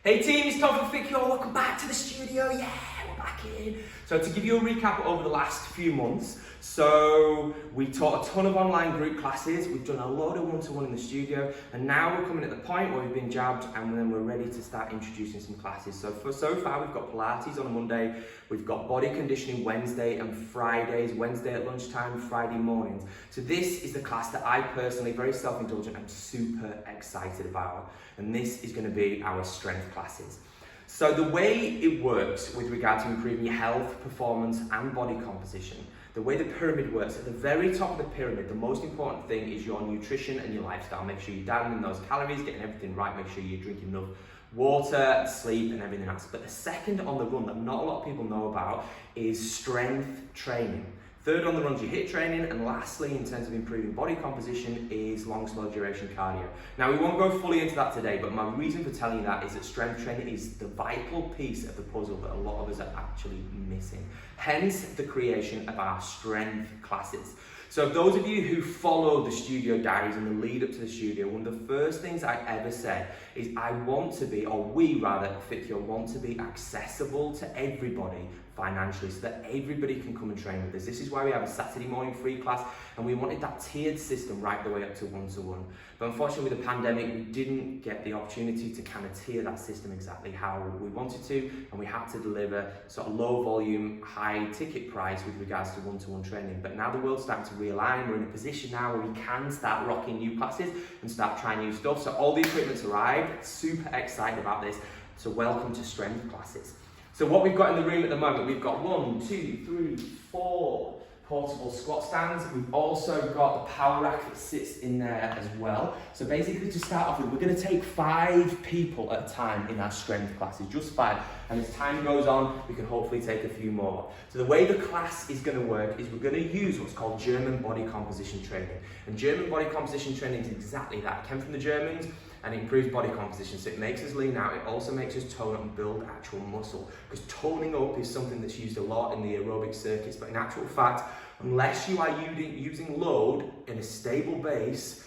Hey team, it's Tom from Fitcure. Welcome back to the studio. Yeah, we're back in. So to give you a recap over the last few months, so we taught a ton of online group classes, we've done a load of one-to-one in the studio, and now we're coming at the point where we've been jabbed and then we're ready to start introducing some classes. So far we've got Pilates on a Monday, we've got body conditioning Wednesday and Fridays, Wednesday at lunchtime, Friday mornings. So this is the class that I personally, very self-indulgent, I'm super excited about, and this is going to be our strength classes. So the way it works with regard to improving your health, performance and body composition, the way the pyramid works, at the very top of the pyramid, the most important thing is your nutrition and your lifestyle. Make sure you're down in those calories, getting everything right, make sure you're drinking enough water, sleep and everything else. But the second on the run that not a lot of people know about is strength training. Third on the run is your HIIT training, and lastly, in terms of improving body composition, is long, slow duration cardio. Now, we won't go fully into that today, but my reason for telling you that is that strength training is the vital piece of the puzzle that a lot of us are actually missing. Hence, the creation of our strength classes. So those of you who follow the studio diaries and the lead up to the studio, one of the first things I ever said is I want to be, or we rather at Fitcure want to be accessible to everybody financially so that everybody can come and train with us. This is why we have a Saturday morning free class, and we wanted that tiered system right the way up to one-to-one. But unfortunately with the pandemic, we didn't get the opportunity to kind of tier that system exactly how we wanted to, and we had to deliver sort of low volume, high ticket price with regards to one-to-one training. But now the world's starting to realign. We're in a position now where we can start rocking new classes and start trying new stuff. So all the equipment's arrived, super excited about this. So welcome to strength classes. So what we've got in the room at the moment, we've got 1, 2, 3, 4 portable squat stands. We've also got the power rack that sits in there as well. So basically to start off with, we're going to take 5 people at a time in our strength classes, just 5. And as time goes on, we can hopefully take a few more. So the way the class is going to work is we're going to use what's called German body composition training. And German body composition training is exactly that. It came from the Germans, and it improves body composition. So it makes us lean out, it also makes us tone up and build actual muscle. Because toning up is something that's used a lot in the aerobic circuits, but in actual fact, unless you are using load in a stable base,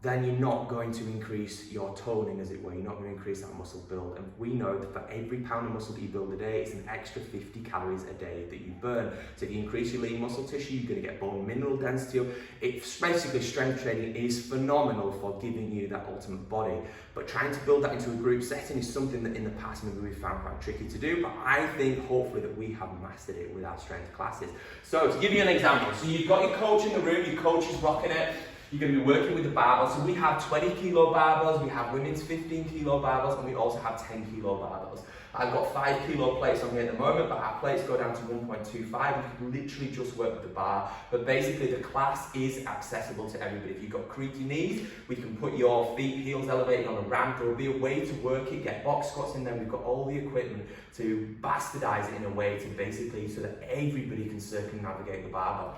then you're not going to increase your toning, as it were. You're not going to increase that muscle build. And we know that for every pound of muscle that you build a day, it's an extra 50 calories a day that you burn. So if you increase your lean muscle tissue, you're going to get bone mineral density up. It's basically, strength training is phenomenal for giving you that ultimate body. But trying to build that into a group setting is something that in the past maybe we found quite tricky to do. But I think hopefully that we have mastered it with our strength classes. So to give you an example, so you've got your coach in the room, your coach is rocking it. You're going to be working with the barbells. So we have 20 kilo barbells, we have women's 15 kilo barbells, and we also have 10 kilo barbells. I've got 5 kilo plates on here at the moment, but our plates go down to 1.25, and you can literally just work with the bar. But basically the class is accessible to everybody. If you've got creaky knees, we can put your feet, heels elevated on a ramp. There will be a way to work it, get box squats in there. We've got all the equipment to bastardize it in a way to basically so that everybody can circumnavigate the barbell.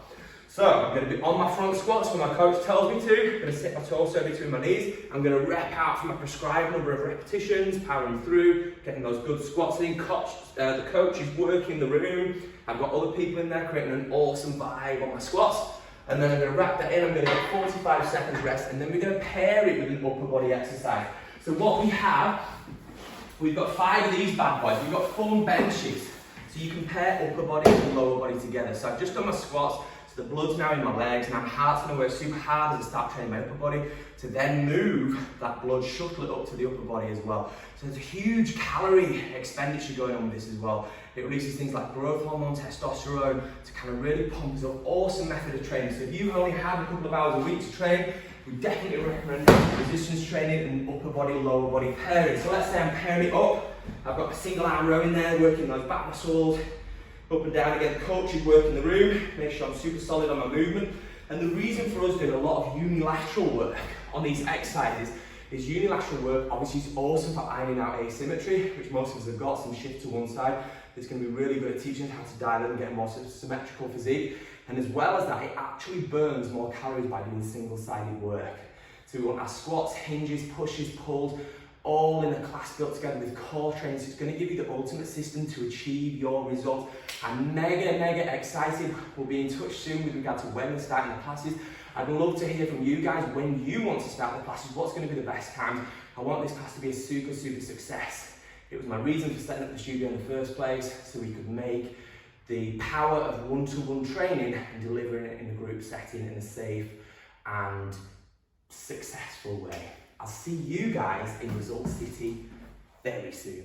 So I'm going to be on my front squats when my coach tells me to. I'm going to sit my torso between my knees. I'm going to rep out for my prescribed number of repetitions, powering through, getting those good squats in. The coach is working the room. I've got other people in there creating an awesome vibe on my squats. And then I'm going to wrap that in. I'm going to get 45 seconds rest, and then we're going to pair it with an upper body exercise. So what we have, we've got 5 of these bad boys. We've got full benches. So you can pair upper body and lower body together. So I've just done my squats. So the blood's now in my legs, and my heart's going to work super hard as I start training my upper body to then move that blood, shuttle it up to the upper body as well. So there's a huge calorie expenditure going on with this as well. It releases things like growth hormone, testosterone, to kind of really pump us up. Awesome method of training. So if you only have a couple of hours a week to train, we definitely recommend resistance training and upper body, lower body pairing. So let's say I'm pairing it up. I've got a single arm row in there, working those back muscles, up and down again. The coach is working the room, make sure I'm super solid on my movement. And the reason for us doing a lot of unilateral work on these exercises is unilateral work obviously is awesome for ironing out asymmetry, which most of us have got, some shift to one side. It's going to be really good at teaching us how to dial in and get a more symmetrical physique. And as well as that, it actually burns more calories by doing single-sided work. So we want our squats, hinges, pushes, pulls, all in a class built together with core training. So it's going to give you the ultimate system to achieve your results. I'm mega excited. We'll be in touch soon with regard to when we're starting the classes. I'd love to hear from you guys when you want to start the classes. What's going to be the best time? I want this class to be a super success. It was my reason for setting up the studio in the first place, so we could make the power of one-to-one training and delivering it in a group setting in a safe and successful way. I'll see you guys in Result City very soon.